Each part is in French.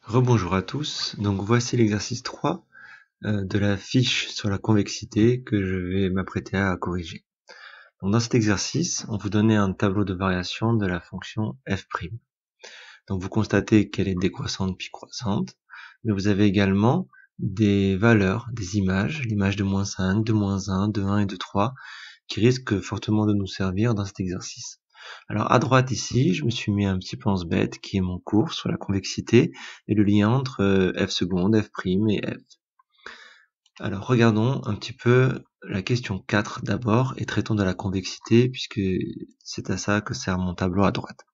Rebonjour à tous, donc voici l'exercice 3 de la fiche sur la convexité que je vais m'apprêter à corriger. Donc dans cet exercice, on vous donnait un tableau de variation de la fonction f'. Donc vous constatez qu'elle est décroissante puis croissante, mais vous avez également des valeurs, des images, l'image de -5, de -1, de 1 et de 3, qui risquent fortement de nous servir dans cet exercice. Alors à droite ici, je me suis mis un petit pense bête qui est mon cours sur la convexité et le lien entre f seconde, f' et f. Alors regardons un petit peu la question 4 d'abord et traitons de la convexité puisque c'est à ça que sert mon tableau à droite.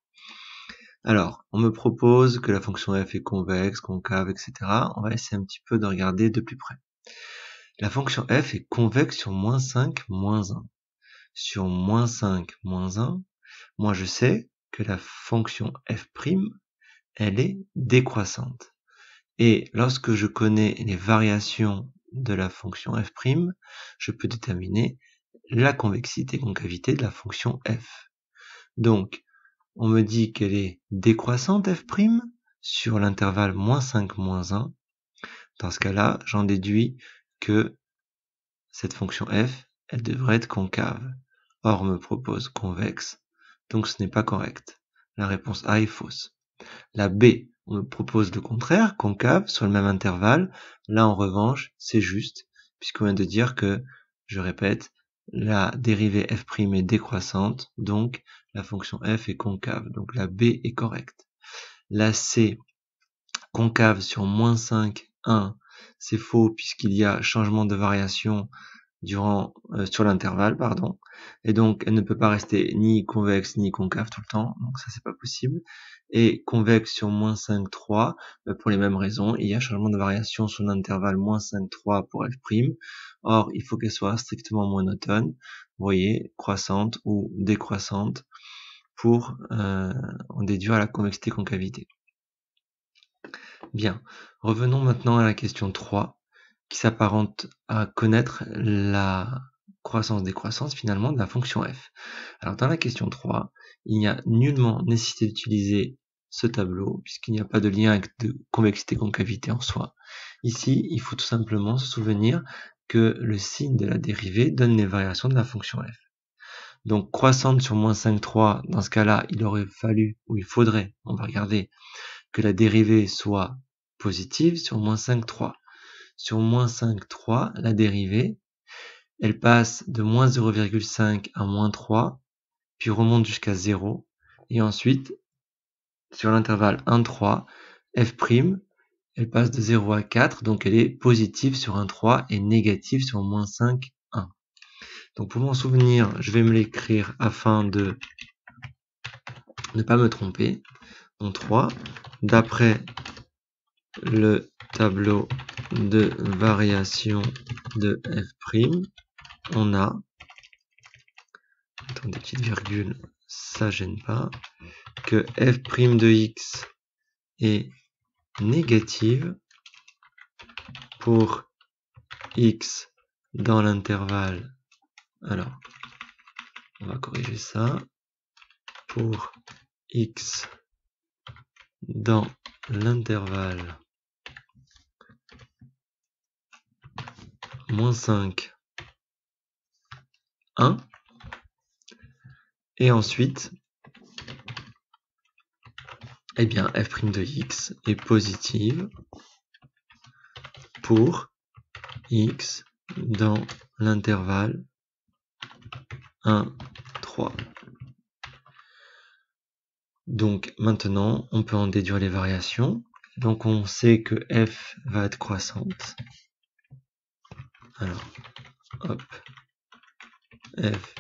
Alors, on me propose que la fonction f est convexe, concave, etc. On va essayer un petit peu de regarder de plus près. La fonction f est convexe sur -5, -1. Sur -5, -1, moi je sais que la fonction f', elle est décroissante. Et lorsque je connais les variations de la fonction f', je peux déterminer la convexité-concavité de la fonction f. Donc, on me dit qu'elle est décroissante f' sur l'intervalle -5, -1. Dans ce cas-là, j'en déduis que cette fonction f, elle devrait être concave. Or, on me propose convexe, donc ce n'est pas correct. La réponse A est fausse. La B, on me propose le contraire, concave, sur le même intervalle. Là, en revanche, c'est juste, puisqu'on vient de dire que, je répète, la dérivée f' est décroissante, donc la fonction f est concave. Donc la B est correcte. La C, concave sur -5, 1, c'est faux, puisqu'il y a changement de variation sur l'intervalle, pardon, et donc elle ne peut pas rester ni convexe ni concave tout le temps, donc ça c'est pas possible. Et convexe sur -5, 3, pour les mêmes raisons, il y a changement de variation sur l'intervalle -5, 3 pour f', or il faut qu'elle soit strictement monotone, vous voyez, croissante ou décroissante, pour en déduire la convexité-concavité. Bien, revenons maintenant à la question 3, qui s'apparente à connaître la croissance-décroissance finalement de la fonction f. Alors dans la question 3, il n'y a nullement nécessité d'utiliser ce tableau, puisqu'il n'y a pas de lien avec de convexité-concavité en soi. Ici, il faut tout simplement se souvenir que le signe de la dérivée donne les variations de la fonction f. Donc croissante sur -5, 3, dans ce cas-là, il aurait fallu, ou il faudrait, on va regarder, que la dérivée soit positive sur -5, 3. Sur -5, 3, la dérivée, elle passe de -0,5 à -3, puis remonte jusqu'à 0, et ensuite, sur l'intervalle 1, 3, f', elle passe de 0 à 4, donc elle est positive sur 1, 3 et négative sur -5, 1. Donc pour m'en souvenir, je vais me l'écrire afin de ne pas me tromper. Donc 3, d'après le tableau de variation de f', on a, attendez, petite virgule, ça gêne pas, que f' de x est négative pour x dans l'intervalle, alors on va corriger ça, pour x dans l'intervalle -5, 1, et ensuite, eh bien, f' de x est positive pour x dans l'intervalle 1, 3. Donc maintenant, on peut en déduire les variations. Donc on sait que f va être croissante. Alors, hop, f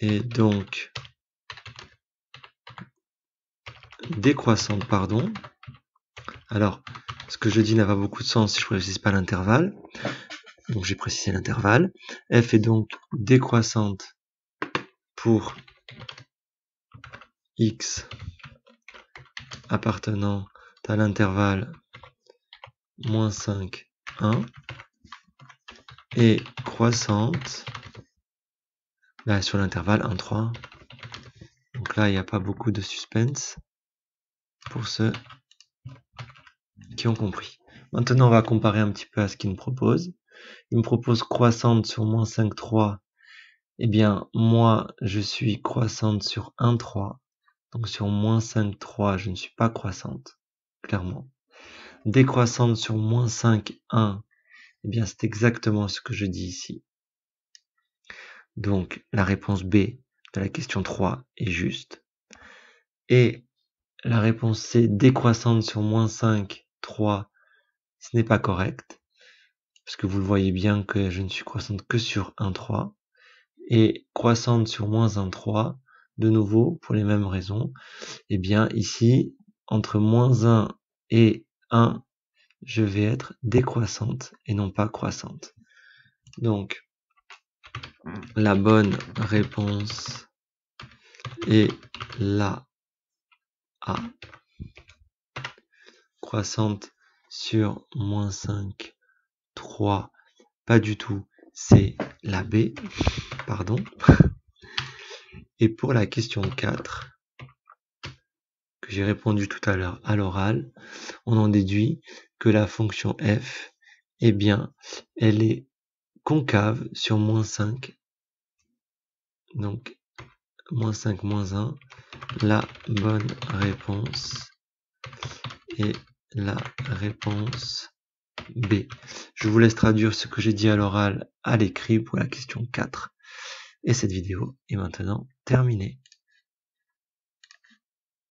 est donc décroissante, pardon. Alors, ce que je dis n'a pas beaucoup de sens si je ne précise pas l'intervalle. Donc j'ai précisé l'intervalle. F est donc décroissante pour x appartenant à l'intervalle -5, 1 et croissante sur l'intervalle 1, 3. Donc là, il n'y a pas beaucoup de suspense pour ce qui ont compris. Maintenant, on va comparer un petit peu à ce qu'il me propose. Il me propose croissante sur moins 5, 3. Eh bien, moi, je suis croissante sur 1, 3. Donc sur moins 5, 3, je ne suis pas croissante, clairement. Décroissante sur moins 5, 1. Eh bien, c'est exactement ce que je dis ici. Donc, la réponse B de la question 3 est juste. Et la réponse C, décroissante sur moins 5, 3, ce n'est pas correct. Parce que vous le voyez bien que je ne suis croissante que sur 1, 3. Et croissante sur moins 1, 3, de nouveau, pour les mêmes raisons. Eh bien, ici, entre moins 1 et 1, je vais être décroissante et non pas croissante. Donc, la bonne réponse est la A. Croissante sur moins 5, 3, pas du tout, c'est la B, pardon. Et pour la question 4, que j'ai répondu tout à l'heure à l'oral, on en déduit que la fonction f, eh bien, elle est concave sur moins 5. Donc, moins 5, moins 1, la bonne réponse est la réponse B. Je vous laisse traduire ce que j'ai dit à l'oral à l'écrit pour la question 4. Et cette vidéo est maintenant terminée.